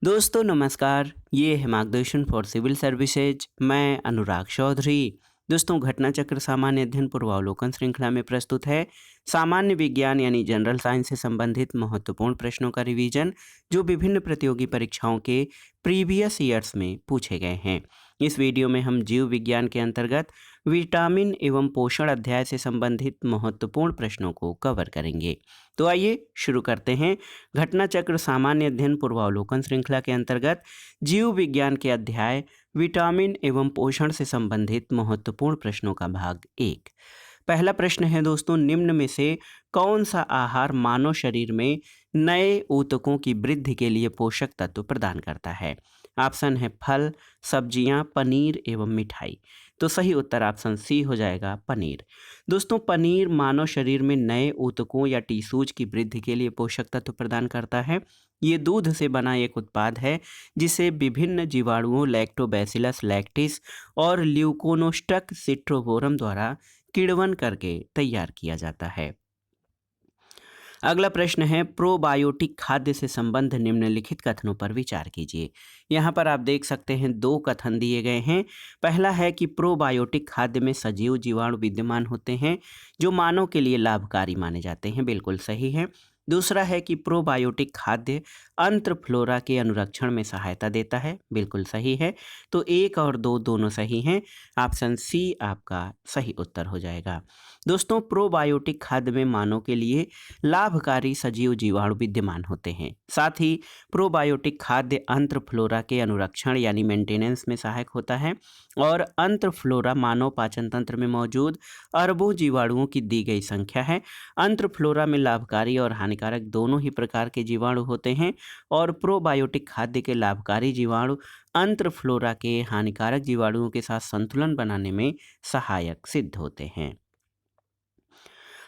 दोस्तों नमस्कार, ये है मार्गदर्शन फॉर सिविल सर्विसेज। मैं अनुराग चौधरी। दोस्तों घटना चक्र सामान्य अध्ययन पूर्वावलोकन श्रृंखला में प्रस्तुत है सामान्य विज्ञान यानी जनरल साइंस से संबंधित महत्वपूर्ण प्रश्नों का रिवीजन जो विभिन्न प्रतियोगी परीक्षाओं के प्रीवियस ईयर्स में पूछे गए हैं। इस वीडियो में हम जीव विज्ञान के अंतर्गत विटामिन एवं पोषण अध्याय से संबंधित महत्वपूर्ण प्रश्नों को कवर करेंगे। तो आइए शुरू करते हैं। घटना चक्र सामान्य अध्ययन पूर्वावलोकन श्रृंखला के अंतर्गत जीव विज्ञान के अध्याय विटामिन एवं पोषण से संबंधित महत्वपूर्ण प्रश्नों का भाग 1। पहला प्रश्न है दोस्तों, निम्न में से कौन सा आहार मानव शरीर में नए ऊतकों की वृद्धि के लिए पोषक तत्व प्रदान करता है? ऑप्शन है फल, सब्जियां, पनीर एवं मिठाई। तो सही उत्तर ऑप्शन सी हो जाएगा पनीर। दोस्तों पनीर मानव शरीर में नए ऊतकों या टिश्यूज की वृद्धि के लिए पोषक तत्व प्रदान करता है। ये दूध से बना एक उत्पाद है जिसे विभिन्न जीवाणुओं लैक्टोबैसिलस लैक्टिस और ल्यूकोनोस्टक सिट्रोवोरम द्वारा किण्वन करके तैयार किया जाता है। अगला प्रश्न है, प्रोबायोटिक खाद्य से संबंध निम्नलिखित कथनों पर विचार कीजिए। यहाँ पर आप देख सकते हैं दो कथन दिए गए हैं। पहला है कि प्रोबायोटिक खाद्य में सजीव जीवाणु विद्यमान होते हैं जो मानव के लिए लाभकारी माने जाते हैं, बिल्कुल सही है। दूसरा है कि प्रोबायोटिक खाद्य अंतर्फ्लोरा के अनुरक्षण में सहायता देता है, बिल्कुल सही है। तो 1 और 2 दोनों सही हैं। ऑप्शन सी आपका सही उत्तर हो जाएगा। दोस्तों प्रोबायोटिक खाद्य में मानव के लिए लाभकारी सजीव जीवाणु विद्यमान होते हैं। साथ ही प्रोबायोटिक खाद्य अंतर्फ्लोरा के अनुरक्षण यानी मेंटेनेंस में सहायक होता है और अंतर्फ्लोरा मानव पाचन तंत्र में मौजूद अरबों जीवाणुओं की दी गई संख्या है। अंतर्फ्लोरा में लाभकारी और हानिकारक दोनों ही प्रकार के जीवाणु होते हैं और प्रोबायोटिक खाद्य के लाभकारी जीवाणु अंतर्फ्लोरा के हानिकारक जीवाणुओं के साथ संतुलन बनाने में सहायक सिद्ध होते हैं।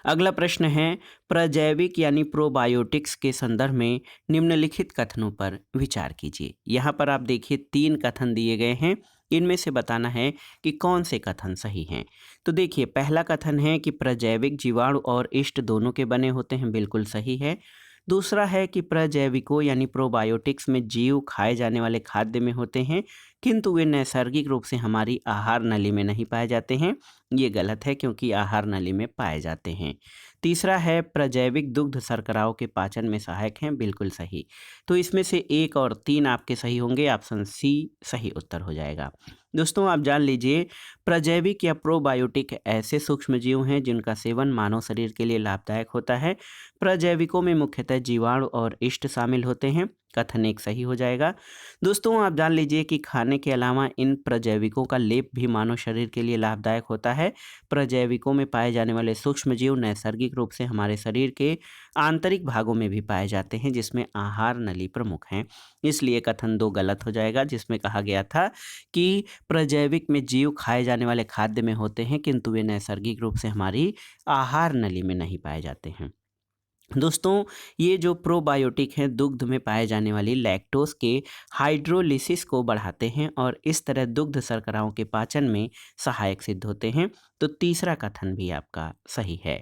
अगला प्रश्न है, प्रजैविक यानी प्रोबायोटिक्स के संदर्भ में निम्नलिखित कथनों पर विचार कीजिए। यहाँ पर आप देखिए 3 कथन दिए गए हैं, इनमें से बताना है कि कौन से कथन सही हैं। तो देखिए पहला कथन है कि प्रजैविक जीवाणु और इष्ट दोनों के बने होते हैं, बिल्कुल सही है। दूसरा है कि प्रजैविकों यानी प्रोबायोटिक्स में जीव खाए जाने वाले खाद्य में होते हैं किंतु वे नैसर्गिक रूप से हमारी आहार नली में नहीं पाए जाते हैं, ये गलत है क्योंकि आहार नली में पाए जाते हैं। तीसरा है प्रजैविक दुग्ध शर्कराओं के पाचन में सहायक हैं, बिल्कुल सही। तो इसमें से 1 और 3 आपके सही होंगे, ऑप्शन सी सही उत्तर हो जाएगा। दोस्तों आप जान लीजिए प्रजैविक या प्रोबायोटिक ऐसे सूक्ष्म जीव हैं जिनका सेवन मानव शरीर के लिए लाभदायक होता है। प्रजैविकों में मुख्यतः जीवाणु और इष्ट शामिल होते हैं, कथन 1 सही हो जाएगा। दोस्तों आप जान लीजिए कि खाने के अलावा इन प्रजैविकों का लेप भी मानव शरीर के लिए लाभदायक होता है। प्रजैविकों में पाए जाने वाले सूक्ष्म जीव नैसर्गिक रूप से हमारे शरीर के आंतरिक भागों में भी पाए जाते हैं जिसमें आहार नली प्रमुख हैं, इसलिए कथन 2 गलत हो जाएगा जिसमें कहा गया था कि प्रजैविक में जीव खाए जाने वाले खाद्य में होते हैं किंतु वे नैसर्गिक रूप से हमारी आहार नली में नहीं पाए जाते हैं। दोस्तों ये जो प्रोबायोटिक हैं दुग्ध में पाए जाने वाली लैक्टोज के हाइड्रोलिसिस को बढ़ाते हैं और इस तरह दुग्ध शर्कराओं के पाचन में सहायक सिद्ध होते हैं। तो तीसरा कथन भी आपका सही है।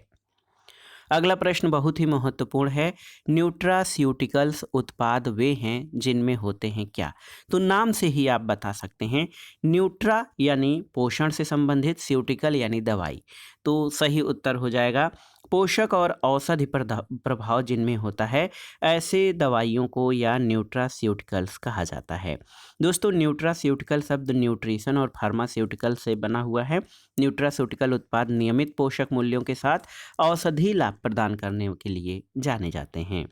अगला प्रश्न बहुत ही महत्वपूर्ण है, न्यूट्रास्यूटिकल्स उत्पाद वे हैं जिनमें होते हैं क्या? तो नाम से ही आप बता सकते हैं, न्यूट्रा यानी पोषण से संबंधित, स्यूटिकल यानी दवाई। तो सही उत्तर हो जाएगा पोषक और औषधि प्रभाव जिनमें होता है ऐसे दवाइयों को या न्यूट्रास्यूटिकल्स कहा जाता है। दोस्तों न्यूट्रास्यूटिकल शब्द न्यूट्रिशन और फार्मास्यूटिकल से बना हुआ है। न्यूट्रास्यूटिकल उत्पाद नियमित पोषक मूल्यों के साथ औषधि लाभ प्रदान करने के लिए जाने जाते हैं।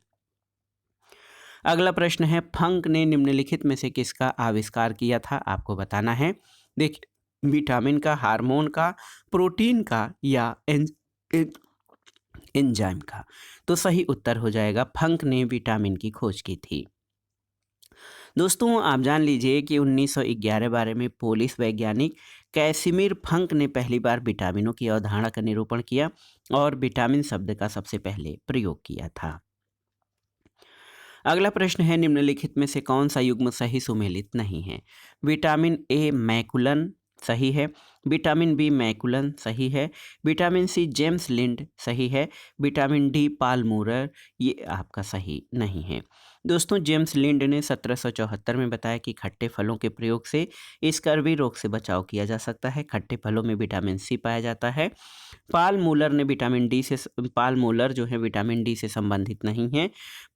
अगला प्रश्न है, फंक ने निम्नलिखित में से किसका आविष्कार किया था? आपको बताना है। देखिए विटामिन का, हार्मोन का, प्रोटीन का या एंजाइम का। तो सही उत्तर हो जाएगा फंक ने विटामिन की खोज की थी। दोस्तों आप जान लीजिए कि 1911 में पोलिश वैज्ञानिक कैसिमिर फंक ने पहली बार विटामिनों की अवधारणा का निरूपण किया और विटामिन शब्द का सबसे पहले प्रयोग किया था। अगला प्रश्न है, निम्नलिखित में से कौन सा युग्म सही सुमेलित नहीं है? विटामिन ए मैकुलन सही है, विटामिन बी मैकुलन सही है, विटामिन सी जेम्स लिंड सही है, विटामिन डी पालमूरर ये आपका सही नहीं है। दोस्तों जेम्स लिंड ने 1774 में बताया कि खट्टे फलों के प्रयोग से स्कर्वी रोग से बचाव किया जा सकता है। खट्टे फलों में विटामिन सी पाया जाता है। पाल मूलर जो है विटामिन डी से संबंधित नहीं है।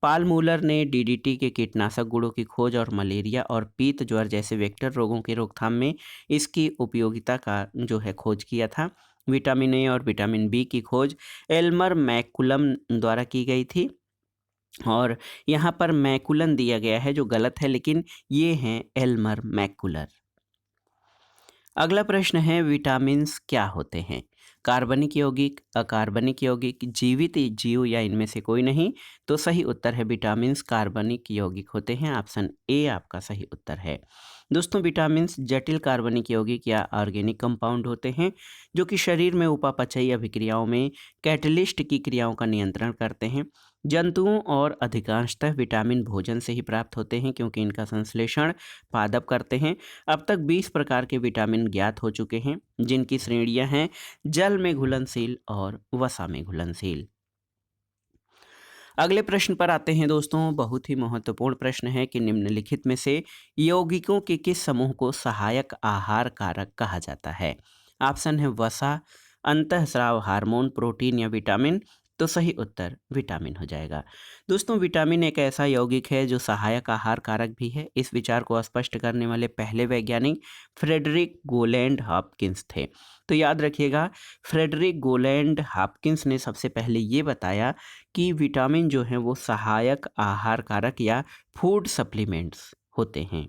पाल मूलर ने डीडीटी के कीटनाशक गुणों की खोज और मलेरिया और पीत ज्वर जैसे वेक्टर रोगों की रोकथाम में इसकी उपयोगिता का जो है खोज किया था। विटामिन ए और विटामिन बी की खोज एल्मर मैकुलम द्वारा की गई थी और यहाँ पर मैकुलन दिया गया है जो गलत है, लेकिन ये हैं एल्मर मैकुलर। अगला प्रश्न है विटामिन्स क्या होते हैं? कार्बनिक यौगिक, अकार्बनिक यौगिक, जीवित जीव या इनमें से कोई नहीं। तो सही उत्तर है विटामिन्स कार्बनिक यौगिक होते हैं। ऑप्शन ए आपका सही उत्तर है। दोस्तों विटामिन्स जटिल कार्बनिक यौगिक या ऑर्गेनिक कंपाउंड होते हैं जो कि शरीर में उपापचयी अभिक्रियाओं में कैटलिस्ट की क्रियाओं का नियंत्रण करते हैं। जंतुओं और अधिकांशतः विटामिन भोजन से ही प्राप्त होते हैं क्योंकि इनका संश्लेषण पादप करते हैं। अब तक 20 प्रकार के विटामिन ज्ञात हो चुके हैं जिनकी श्रेणियां हैं जल में घुलनशील और वसा में घुलनशील। अगले प्रश्न पर आते हैं दोस्तों। बहुत ही महत्वपूर्ण प्रश्न है कि निम्नलिखित में से यौगिकों के किस समूह को सहायक आहार कारक कहा जाता है? ऑप्शन है वसा, अंतःस्राव हार्मोन, प्रोटीन या विटामिन। तो सही उत्तर विटामिन हो जाएगा। दोस्तों विटामिन एक ऐसा यौगिक है जो सहायक आहार कारक भी है। इस विचार को स्पष्ट करने वाले पहले वैज्ञानिक फ्रेडरिक गोलैंड हॉपकिंस थे। तो याद रखिएगा, फ्रेडरिक गोलैंड हॉपकिंस ने सबसे पहले ये बताया कि विटामिन जो हैं वो सहायक आहार कारक या फूड सप्लीमेंट्स होते हैं।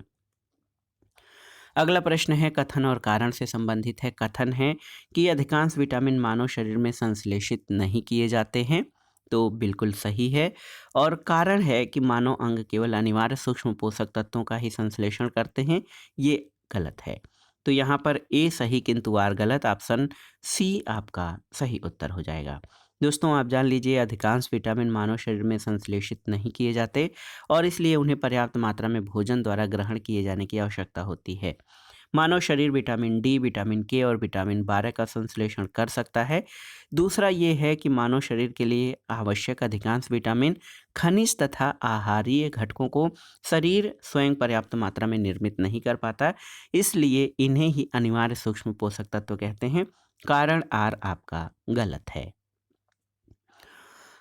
अगला प्रश्न है कथन और कारण से संबंधित है। कथन है कि अधिकांश विटामिन मानव शरीर में संश्लेषित नहीं किए जाते हैं। तो बिल्कुल सही है। और कारण है कि मानव अंग केवल अनिवार्य सूक्ष्म पोषक तत्वों का ही संश्लेषण करते हैं। ये गलत है। तो यहाँ पर ए सही किंतु आर गलत। ऑप्शन सी आपका सही उत्तर हो जाएगा। दोस्तों आप जान लीजिए अधिकांश विटामिन मानव शरीर में संश्लेषित नहीं किए जाते और इसलिए उन्हें पर्याप्त मात्रा में भोजन द्वारा ग्रहण किए जाने की आवश्यकता होती है। मानव शरीर विटामिन डी, विटामिन के और विटामिन 12 का संश्लेषण कर सकता है। दूसरा ये है कि मानव शरीर के लिए आवश्यक अधिकांश विटामिन, खनिज तथा आहारीय घटकों को शरीर स्वयं पर्याप्त मात्रा में निर्मित नहीं कर पाता, इसलिए इन्हें ही अनिवार्य सूक्ष्म पोषक तत्व कहते हैं। कारण आर आपका गलत है।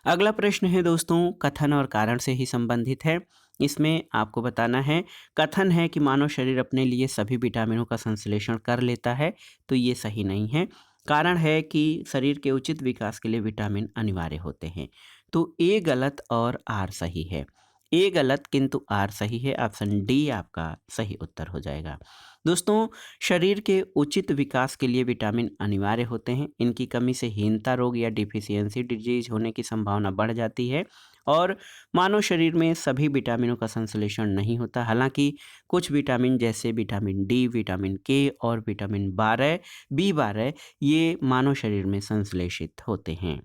अगला प्रश्न है दोस्तों कथन और कारण से ही संबंधित है। इसमें आपको बताना है, कथन है कि मानव शरीर अपने लिए सभी विटामिनों का संश्लेषण कर लेता है। तो ये सही नहीं है। कारण है कि शरीर के उचित विकास के लिए विटामिन अनिवार्य होते हैं। तो ए गलत और आर सही है। ए गलत किंतु आर सही है। ऑप्शन डी आपका सही उत्तर हो जाएगा। दोस्तों शरीर के उचित विकास के लिए विटामिन अनिवार्य होते हैं। इनकी कमी से हीनता रोग या डिफिशियंसी डिजीज होने की संभावना बढ़ जाती है और मानव शरीर में सभी विटामिनों का संश्लेषण नहीं होता। हालांकि कुछ विटामिन जैसे विटामिन डी, विटामिन के और विटामिन 12 B12 ये मानव शरीर में संश्लेषित होते हैं।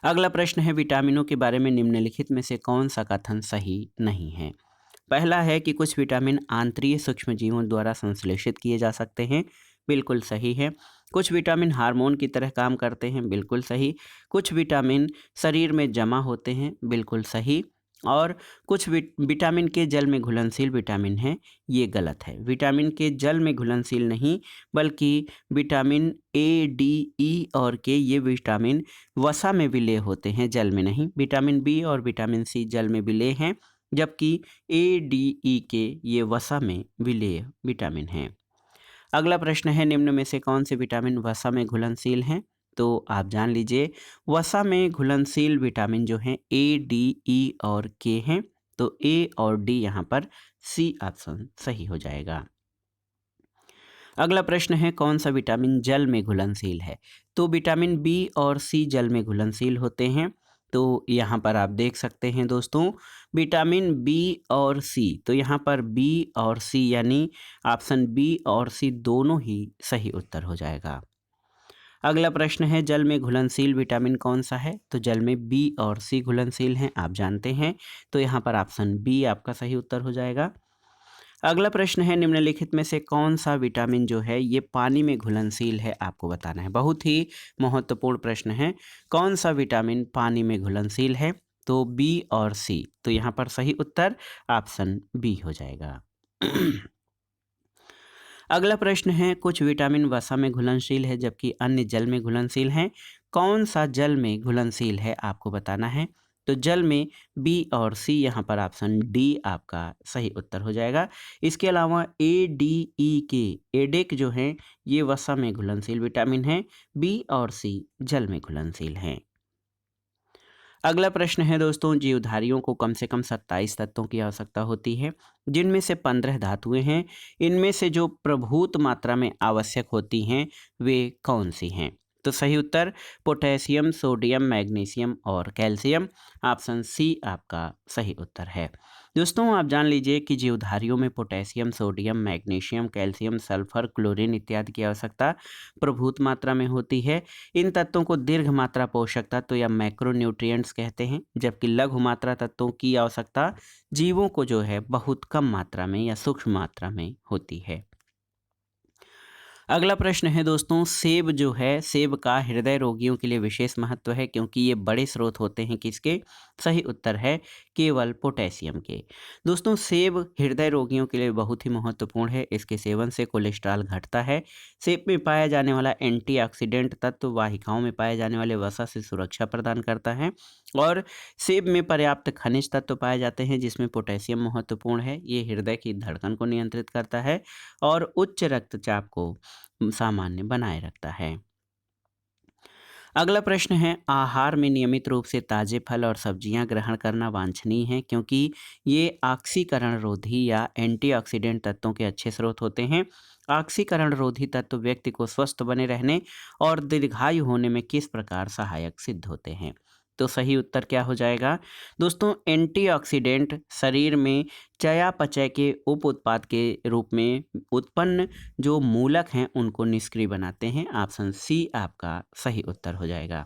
अगला प्रश्न है विटामिनों के बारे में निम्नलिखित में से कौन सा कथन सही नहीं है? पहला है कि कुछ विटामिन आंतरिक सूक्ष्मजीवों द्वारा संश्लेषित किए जा सकते हैं। बिल्कुल सही है। कुछ विटामिन हार्मोन की तरह काम करते हैं। बिल्कुल सही। कुछ विटामिन शरीर में जमा होते हैं। बिल्कुल सही। और कुछ विटामिन के जल में घुलनशील विटामिन हैं। ये गलत है। विटामिन के जल में घुलनशील नहीं बल्कि विटामिन ए, डी, ई और के ये विटामिन वसा में विलेय होते हैं, जल में नहीं। विटामिन बी और विटामिन सी जल में विलेय हैं जबकि ए, डी, ई के ये वसा में विलेय विटामिन हैं। अगला प्रश्न है निम्न में से कौन से विटामिन वसा में घुलनशील हैं? तो आप जान लीजिए वसा में घुलनशील विटामिन जो हैं ए, डी, ई और के हैं। तो ए और डी यहाँ पर सी ऑप्शन सही हो जाएगा। अगला प्रश्न है कौन सा विटामिन जल में घुलनशील है? तो विटामिन बी और सी जल में घुलनशील होते हैं। तो यहाँ पर आप देख सकते हैं दोस्तों विटामिन बी और सी, तो यहाँ पर बी और सी यानी ऑप्शन बी और सी दोनों ही सही उत्तर हो जाएगा। अगला प्रश्न है जल में घुलनशील विटामिन कौन सा है? तो जल में बी और सी घुलनशील हैं, आप जानते हैं। तो यहाँ पर ऑप्शन बी आपका सही उत्तर हो जाएगा। अगला प्रश्न है निम्नलिखित में से कौन सा विटामिन जो है ये पानी में घुलनशील है? आपको बताना है। बहुत ही महत्वपूर्ण प्रश्न है। कौन सा विटामिन पानी में घुलनशील है? तो बी और सी, तो यहाँ पर सही उत्तर ऑप्शन बी हो जाएगा। अगला प्रश्न है, कुछ विटामिन वसा में घुलनशील है जबकि अन्य जल में घुलनशील हैं। कौन सा जल में घुलनशील है आपको बताना है। तो जल में बी और सी, यहाँ पर ऑप्शन डी आपका सही उत्तर हो जाएगा। इसके अलावा ए डी ई के, एडेक जो हैं ये वसा में घुलनशील विटामिन हैं। बी और सी जल में घुलनशील हैं। अगला प्रश्न है दोस्तों, जीवधारियों को कम से कम 27 तत्वों की आवश्यकता होती है जिनमें से 15 धातुएं हैं। इनमें से जो प्रभूत मात्रा में आवश्यक होती हैं वे कौन सी हैं। तो सही उत्तर पोटेशियम, सोडियम, मैग्नीशियम और कैल्शियम, ऑप्शन सी आपका सही उत्तर है। दोस्तों आप जान लीजिए कि जीवधारियों में potassium, sodium, magnesium, calcium, sulphur, chlorine इत्यादि की आवश्यकता प्रभूत मात्रा में होती है। इन तत्वों को दीर्घ मात्रा पोषक तत्व या मैक्रोन्यूट्रिएंट्स कहते हैं, जबकि लघु मात्रा तत्वों की आवश्यकता जीवों को जो है बहुत कम मात्रा में या सूक्ष्म मात्रा में होती है। अगला प्रश्न है दोस्तों, सेब जो है, सेब का हृदय रोगियों के लिए विशेष महत्व है क्योंकि ये बड़े स्रोत होते हैं किसके। सही उत्तर है केवल पोटेशियम के। दोस्तों सेब हृदय रोगियों के लिए बहुत ही महत्वपूर्ण है। इसके सेवन से कोलेस्ट्रॉल घटता है। सेब में पाया जाने वाला एंटीऑक्सीडेंट तत्व वाहिकाओं में पाए जाने वाले वसा से सुरक्षा प्रदान करता है और सेब में पर्याप्त खनिज तत्व पाए जाते हैं जिसमें पोटेशियम महत्वपूर्ण है। ये हृदय की धड़कन को नियंत्रित करता है और उच्च रक्तचाप को सामान्य बनाए रखता है। अगला प्रश्न है, आहार में नियमित रूप से ताजे फल और सब्जियां ग्रहण करना वांछनीय है क्योंकि ये ऑक्सीकरण रोधी या एंटीऑक्सीडेंट तत्वों के अच्छे स्रोत होते हैं। ऑक्सीकरण रोधी तत्व व्यक्ति को स्वस्थ बने रहने और दीर्घायु होने में किस प्रकार सहायक सिद्ध होते हैं। तो सही उत्तर क्या हो जाएगा दोस्तों, एंटीऑक्सीडेंट शरीर में चयापचय के उप उत्पाद के रूप में उत्पन्न जो मूलक हैं उनको निष्क्रिय बनाते हैं। ऑप्शन सी आपका सही उत्तर हो जाएगा।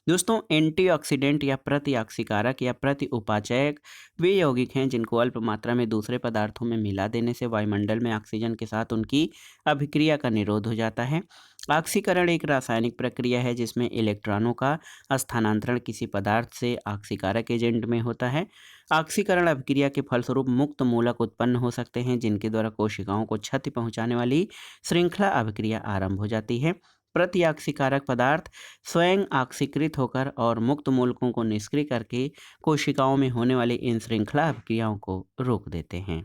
दोस्तों एंटीऑक्सीडेंट या प्रतिऑक्सीकारक या प्रति उपाचयक वे यौगिक हैं जिनको अल्प मात्रा में दूसरे पदार्थों में मिला देने से वायुमंडल में ऑक्सीजन के साथ उनकी अभिक्रिया का निरोध हो जाता है। ऑक्सीकरण एक रासायनिक प्रक्रिया है जिसमें इलेक्ट्रॉनों का स्थानांतरण किसी पदार्थ से ऑक्सीकारक एजेंट में होता है। ऑक्सीकरण अभिक्रिया के फलस्वरूप मुक्त मूलक उत्पन्न हो सकते हैं जिनके द्वारा कोशिकाओं को क्षति पहुंचाने वाली श्रृंखला अभिक्रिया आरंभ हो जाती है। प्रतिऑक्सीकारक पदार्थ स्वयं ऑक्सीकृत होकर और मुक्त मूलकों को निष्क्रिय करके कोशिकाओं में होने वाली इन श्रृंखला अभिक्रियाओं को रोक देते हैं।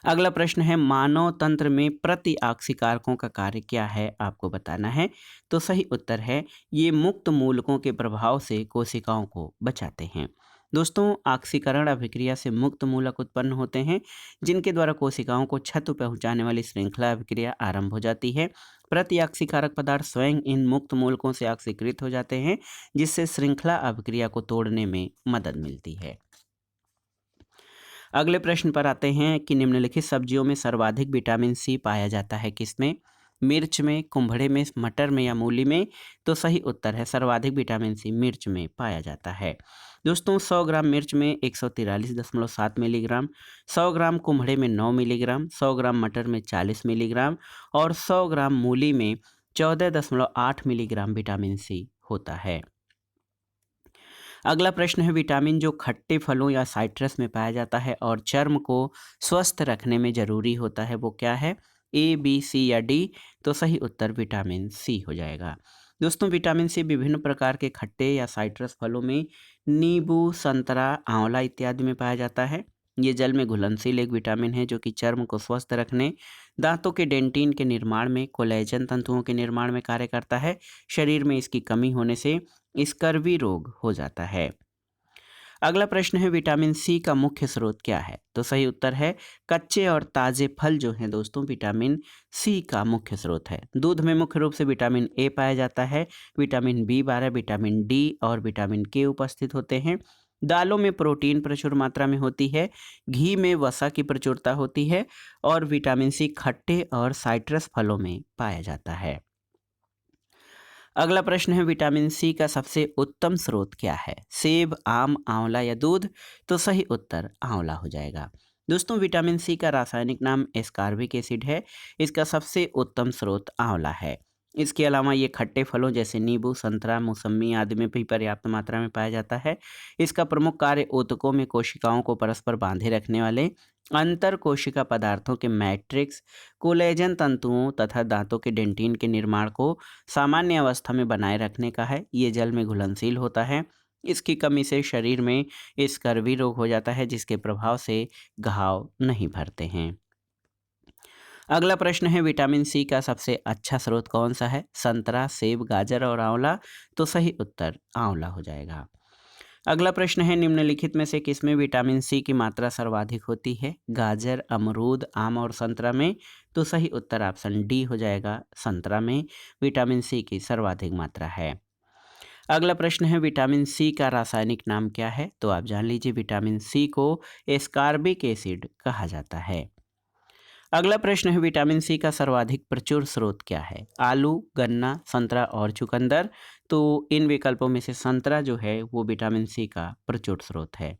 अगला प्रश्न है, मानव तंत्र में प्रतिऑक्सीकारकों का कार्य क्या है आपको बताना है। तो सही उत्तर है ये मुक्त मूलकों के प्रभाव से कोशिकाओं को बचाते हैं। दोस्तों ऑक्सीकरण अभिक्रिया से मुक्त मूलक उत्पन्न होते हैं जिनके द्वारा कोशिकाओं को क्षति पहुंचाने वाली श्रृंखला अभिक्रिया आरंभ हो जाती है। प्रतिऑक्सीकारक पदार्थ स्वयं इन मुक्त मूलकों से ऑक्सीकृत हो जाते हैं जिससे श्रृंखला अभिक्रिया को तोड़ने में मदद मिलती है। अगले प्रश्न पर आते हैं कि निम्नलिखित सब्जियों में सर्वाधिक विटामिन सी पाया जाता है किसमें। मिर्च में, कुम्भड़े में, मटर में या मूली में। तो सही उत्तर है सर्वाधिक विटामिन सी मिर्च में पाया जाता है। दोस्तों 100 ग्राम मिर्च में 143.7 मिलीग्राम, 100 ग्राम कुम्भड़े में 9 मिलीग्राम, 100 ग्राम मटर में 40 मिलीग्राम और 100 ग्राम मूली में 14.8 मिलीग्राम विटामिन सी होता है। अगला प्रश्न है, विटामिन जो खट्टे फलों या साइट्रस में पाया जाता है और चर्म को स्वस्थ रखने में ज़रूरी होता है वो क्या है। ए, बी, सी या डी। तो सही उत्तर विटामिन सी हो जाएगा। दोस्तों विटामिन सी विभिन्न प्रकार के खट्टे या साइट्रस फलों में नींबू, संतरा, आंवला इत्यादि में पाया जाता है। ये जल में घुलनशील एक विटामिन है जो कि चर्म को स्वस्थ रखने, दांतों के डेंटिन के निर्माण में, कोलेजन तंतुओं के निर्माण में कार्य करता है। शरीर में इसकी कमी होने से स्कर्वी रोग हो जाता है। अगला प्रश्न है, विटामिन सी का मुख्य स्रोत क्या है। तो सही उत्तर है कच्चे और ताज़े फल जो हैं दोस्तों विटामिन सी का मुख्य स्रोत है। दूध में मुख्य रूप से विटामिन ए पाया जाता है। विटामिन बी12, विटामिन डी और विटामिन के उपस्थित होते हैं। दालों में प्रोटीन प्रचुर मात्रा में होती है। घी में वसा की प्रचुरता होती है और विटामिन सी खट्टे और साइट्रस फलों में पाया जाता है। अगला प्रश्न है, विटामिन सी का सबसे उत्तम स्रोत क्या है। सेब, आम, आंवला या दूध। तो सही उत्तर आंवला हो जाएगा। दोस्तों विटामिन सी का रासायनिक नाम एस्कॉर्बिक एसिड है। इसका सबसे उत्तम स्रोत आंवला है। इसके अलावा ये खट्टे फलों जैसे नींबू, संतरा, मौसम्मी आदि में भी पर्याप्त मात्रा में पाया जाता है। इसका प्रमुख कार्य ऊतकों में कोशिकाओं को परस्पर बांधे रखने वाले अंतर कोशिका पदार्थों के मैट्रिक्स, कोलेजन तंतुओं तथा दांतों के डेंटिन के निर्माण को सामान्य अवस्था में बनाए रखने का है। ये जल में घुलनशील होता है। इसकी कमी से शरीर में स्कर्वी रोग हो जाता है, जिसके प्रभाव से घाव नहीं भरते हैं। अगला प्रश्न है, विटामिन सी का सबसे अच्छा स्रोत कौन सा है? संतरा, सेब, गाजर और आंवला। तो सही उत्तर आंवला हो जाएगा। अगला प्रश्न है, निम्नलिखित में से किसमें विटामिन सी की मात्रा सर्वाधिक होती है? गाजर, अमरूद, आम और संतरा में। तो सही उत्तर ऑप्शन डी हो जाएगा, संतरा में विटामिन सी की सर्वाधिक मात्रा है। अगला प्रश्न है, विटामिन सी का रासायनिक नाम क्या है? तो आप जान लीजिए, विटामिन सी को एस्कॉर्बिक एसिड कहा जाता है। अगला प्रश्न है, विटामिन सी का सर्वाधिक प्रचुर स्रोत क्या है? आलू, गन्ना, संतरा और चुकंदर। तो इन विकल्पों में से संतरा जो है वो विटामिन सी का प्रचुर स्रोत है।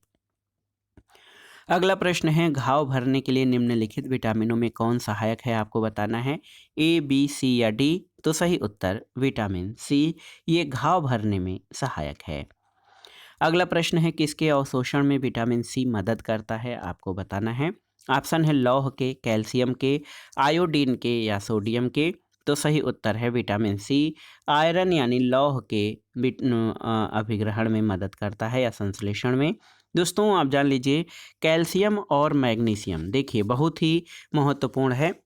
अगला प्रश्न है, घाव भरने के लिए निम्नलिखित विटामिनों में कौन सहायक है? आपको बताना है ए, बी, सी या डी। तो सही उत्तर विटामिन सी, ये घाव भरने में सहायक है। अगला प्रश्न है, किसके अवशोषण में विटामिन सी मदद करता है? आपको बताना है। ऑप्शन है लौह के, कैल्शियम के, आयोडीन के या सोडियम के। तो सही उत्तर है विटामिन सी आयरन यानी लौह के अभिग्रहण में मदद करता है या संश्लेषण में। दोस्तों आप जान लीजिए, कैल्शियम और मैग्नीशियम देखिए बहुत ही महत्वपूर्ण है।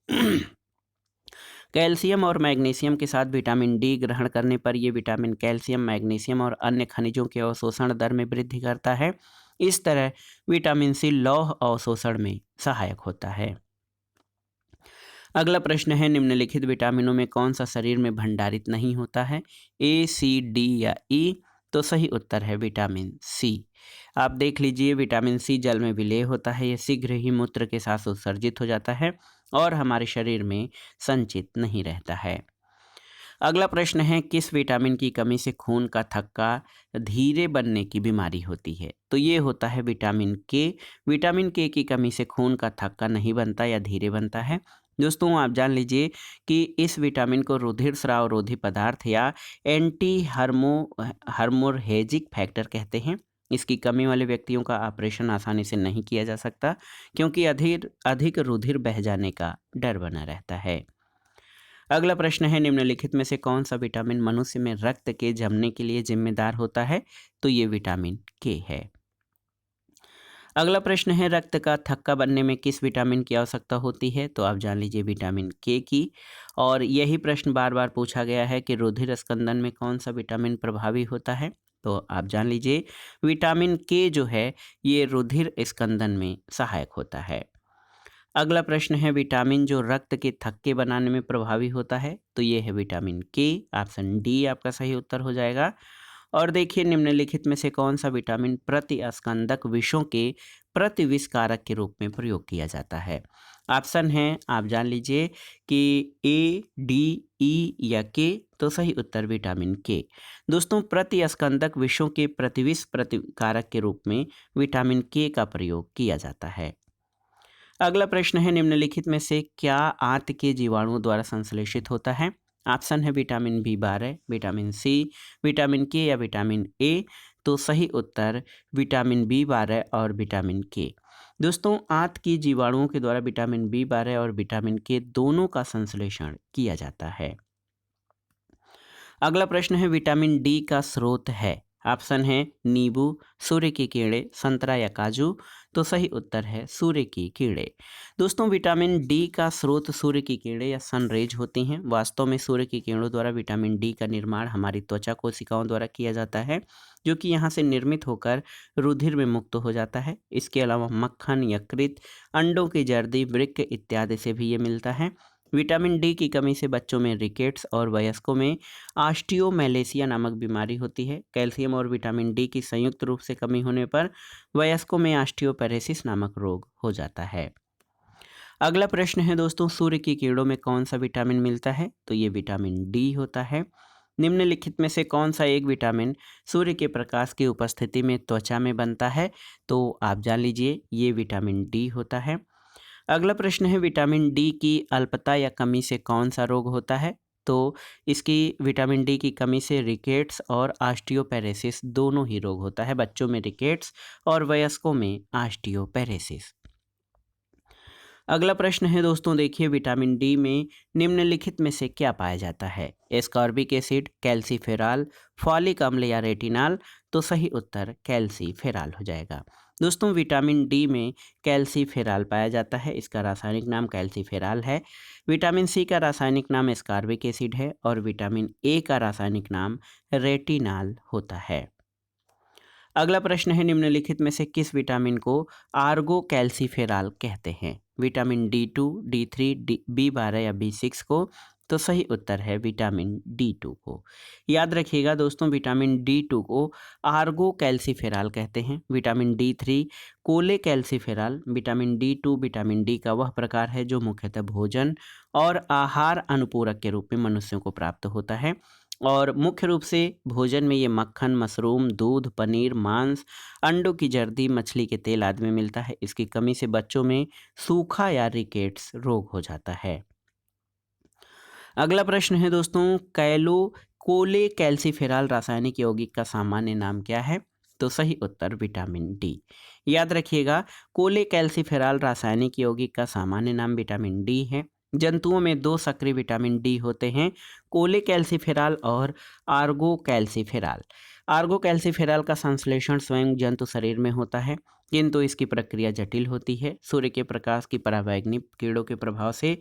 कैल्शियम और मैग्नीशियम के साथ विटामिन डी ग्रहण करने पर यह विटामिन कैल्शियम, मैग्नीशियम और अन्य खनिजों के अवशोषण दर में वृद्धि करता है। इस तरह विटामिन सी लौह अवशोषण में सहायक होता है। अगला प्रश्न है, निम्नलिखित विटामिनों में कौन सा शरीर में भंडारित नहीं होता है? ए, सी, डी या ई। तो सही उत्तर है विटामिन सी। आप देख लीजिए, विटामिन सी जल में विलेय होता है। यह शीघ्र ही मूत्र के साथ उत्सर्जित हो जाता है और हमारे शरीर में संचित नहीं रहता है। अगला प्रश्न है, किस विटामिन की कमी से खून का थक्का धीरे बनने की बीमारी होती है? तो ये होता है विटामिन के। विटामिन के की कमी से खून का थक्का नहीं बनता या धीरे बनता है। दोस्तों आप जान लीजिए कि इस विटामिन को रुधिर स्राव रोधी पदार्थ या एंटी हार्मोरहेजिक फैक्टर कहते हैं। इसकी कमी वाले व्यक्तियों का ऑपरेशन आसानी से नहीं किया जा सकता, क्योंकि अधिक रुधिर बह जाने का डर बना रहता है। अगला प्रश्न है, निम्नलिखित में से कौन सा विटामिन मनुष्य में रक्त के जमने के लिए जिम्मेदार होता है? तो ये विटामिन के है। अगला प्रश्न है, रक्त का थक्का बनने में किस विटामिन की आवश्यकता होती है? तो आप जान लीजिए विटामिन के की। और यही प्रश्न बार बार पूछा गया है कि रुधिर स्कंदन में कौन सा विटामिन प्रभावी होता है? तो आप जान लीजिए विटामिन के जो है ये रुधिर स्कंदन में सहायक होता है। अगला प्रश्न है, विटामिन जो रक्त के थक्के बनाने में प्रभावी होता है? तो ये है विटामिन के। ऑप्शन डी आपका सही उत्तर हो जाएगा। और देखिए, निम्नलिखित में से कौन सा विटामिन प्रतिस्कंदक विषों के प्रतिविषकारक के रूप में प्रयोग किया जाता है? ऑप्शन है, आप जान लीजिए कि ए, डी, ई या के। तो सही उत्तर विटामिन के। दोस्तों प्रतिस्कंदक विषों के प्रतिविष प्रतिकारक के रूप में विटामिन के का प्रयोग किया जाता है। अगला प्रश्न है, निम्नलिखित में से क्या आंत के जीवाणुओं द्वारा संश्लेषित होता है? ऑप्शन है विटामिन बी12, विटामिन सी, विटामिन के या विटामिन ए। तो सही उत्तर विटामिन बी12 और विटामिन के। दोस्तों आंत की जीवाणुओं के द्वारा विटामिन बी12 और विटामिन के दोनों का संश्लेषण किया जाता है। अगला प्रश्न है, विटामिन डी का स्रोत है? ऑप्शन है नींबू, सूर्य की किरणें, संतरा या काजू। तो सही उत्तर है सूर्य की किरणें। दोस्तों विटामिन डी का स्रोत सूर्य की किरणें या सनरेज होती हैं। वास्तव में सूर्य की किरणों द्वारा विटामिन डी का निर्माण हमारी त्वचा कोशिकाओं द्वारा किया जाता है, जो कि यहाँ से निर्मित होकर रुधिर में मुक्त हो जाता है। इसके अलावा मक्खन, यकृत, अंडों की जर्दी, वृक्क इत्यादि से भी ये मिलता है। विटामिन डी की कमी से बच्चों में रिकेट्स और वयस्कों में ऑस्टियोमेलेसिया नामक बीमारी होती है। कैल्शियम और विटामिन डी की संयुक्त रूप से कमी होने पर वयस्कों में ऑस्टियोपेरेसिस नामक रोग हो जाता है। अगला प्रश्न है दोस्तों, सूर्य की किरणों में कौन सा विटामिन मिलता है? तो ये विटामिन डी होता है। निम्नलिखित में से कौन सा एक विटामिन सूर्य के प्रकाश की उपस्थिति में त्वचा में बनता है? तो आप जान लीजिए ये विटामिन डी होता है। अगला प्रश्न है, विटामिन डी की अल्पता या कमी से कौन सा रोग होता है? तो इसकी विटामिन डी की कमी से रिकेट्स और ऑस्टियोपेरेसिस दोनों ही रोग होता है। बच्चों में रिकेट्स और वयस्कों में ऑस्टियोपेरेसिस। अगला प्रश्न है दोस्तों, देखिए विटामिन डी में निम्नलिखित में से क्या पाया जाता है? एस्कॉर्बिक एसिड, कैल्सीफेरॉल, फॉलिक अम्ल या रेटिनॉल? तो सही उत्तर कैल्सीफेरॉल हो जाएगा। दोस्तों विटामिन डी में कैल्सीफेरॉल पाया जाता है, इसका रासायनिक नाम कैल्सीफेरॉल है। विटामिन सी का रासायनिक नाम एस्कॉर्बिक एसिड है और विटामिन ए का रासायनिक नाम रेटिनॉल होता है। अगला प्रश्न है, निम्नलिखित में से किस विटामिन को आर्गो कैल्सीफेरॉल कहते हैं? विटामिन D2, D3, B12 या B6 को? तो सही उत्तर है विटामिन D2 को। याद रखिएगा दोस्तों, विटामिन D2 को आर्गो कैल्सीफेरॉल कहते हैं। विटामिन D3 कोले calciferol. Vitamin D2 vitamin D का वह प्रकार है जो मुख्यतः भोजन और आहार अनुपूरक के रूप में मनुष्यों को प्राप्त होता है और मुख्य रूप से भोजन में ये मक्खन, मशरूम, दूध, पनीर, मांस, अंडों की जर्दी, मछली के तेल आदि में मिलता है। इसकी कमी से बच्चों में सूखा या रिकेट्स रोग हो जाता है। अगला प्रश्न है दोस्तों, कोले कैल्सीफेरॉल रासायनिक यौगिक का सामान्य नाम क्या है? तो सही उत्तर विटामिन डी। याद रखिएगा, कोले कैल्सीफेरॉल रासायनिक यौगिक का सामान्य नाम विटामिन डी है। जंतुओं में दो सक्रिय विटामिन डी होते हैं, कोले कैल्सीफेरॉल और आर्गो कैल्सीफेरॉल। आर्गो कैल्सीफेरॉल का संश्लेषण स्वयं जंतु शरीर में होता है, किंतु इसकी प्रक्रिया जटिल होती है। सूर्य के प्रकाश की परावैंगनिक किरणों के प्रभाव से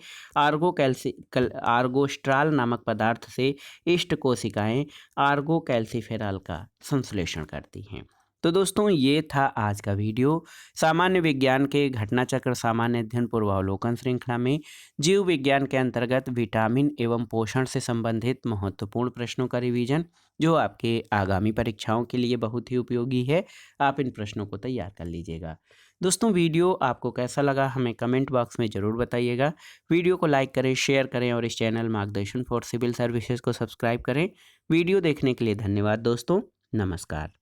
आर्गोस्ट्राल नामक पदार्थ से इष्ट कोशिकाएं आर्गो कैल्सीफेरॉल का संश्लेषण करती हैं। तो दोस्तों ये था आज का वीडियो। सामान्य विज्ञान के घटना चक्र सामान्य अध्ययन पूर्वावलोकन श्रृंखला में जीव विज्ञान के अंतर्गत विटामिन एवं पोषण से संबंधित महत्वपूर्ण प्रश्नों का रिवीजन, जो आपके आगामी परीक्षाओं के लिए बहुत ही उपयोगी है। आप इन प्रश्नों को तैयार कर लीजिएगा। दोस्तों वीडियो आपको कैसा लगा हमें कमेंट बॉक्स में ज़रूर बताइएगा। वीडियो को लाइक करें, शेयर करें और इस चैनल मार्गदर्शन फॉर सिविल सर्विसेज को सब्सक्राइब करें। वीडियो देखने के लिए धन्यवाद दोस्तों। नमस्कार।